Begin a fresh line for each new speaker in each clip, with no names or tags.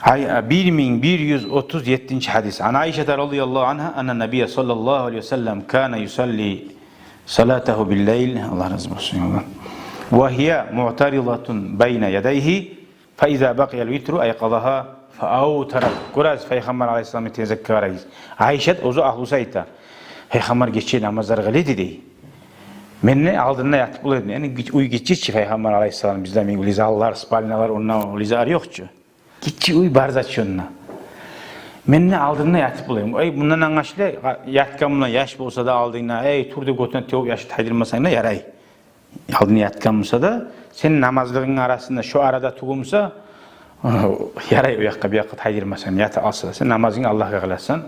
1137. hadis. An Ayşe radıyallahu anha enne Nebiye sallallahu aleyhi ve sellem kana yusalli salatahu bil-leyl. Allah razı olsun Allah. Ve hiye mu'taridatun beyne yedeyhi fe izâ baqiyel vitru ayqadaha fe avtarat. Kuraz Peygamber aleyhisselam'ı tezekkâreyiz. Ayşe ozu ahlusayta. Peygamber geçici namazlar gılı dedi. Menne aldığında yatıp bulaydı. Yani uy geçici Peygamber aleyhisselam bizden min lizalar, spalinalar onunla ulizar yokçu. Geçici uy barzaçyonuna. Menne aldığında yatıp bulayım. Ey bundan anlaşılı yatkamına yaş bolsa da aldığına ey turda götüne tevp yaşı taydırmasayna yaray. Aldığına yatkamısa da senin namazlığın arasında şu arada tuğumsa yaray uyakka bir yakka taydırmasan yatı alsa sen namazını Allah'a kılarsan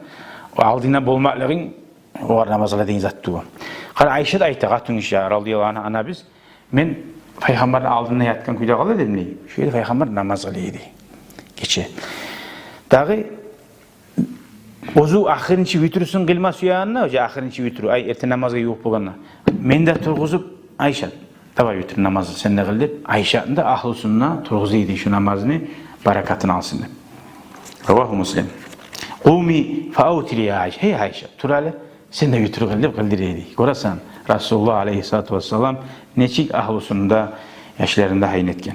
o aldığına bolmaklığın o namazla deyin zat tuğum. Kara Ayşe de ayta gatun işya radıyallahu anha ana biz men Peygamber'in aldığına yatkan kuyda kalı dedim neyi? Şöyle Peygamber namaz kılıydı. Geçe. Dağı ozu ahirinci vitrüsün kılması yanına hoca ahirinci vitrü ay erten namazı yok bulana. Men de turguzup Ayşe tava vitr namazı sen ne kıldı? Ayşe'nin de ahlusunna turguzuydu şu namazını barakatını alsın. Ravahu Muslim. Qumi fautili ya Ayşe. Hey Ayşe turale sen de vitr kıldırıydı. Görasan Resulullah aleyhissalatu vesselam neçik ahlusunda yaşlarında haynetken.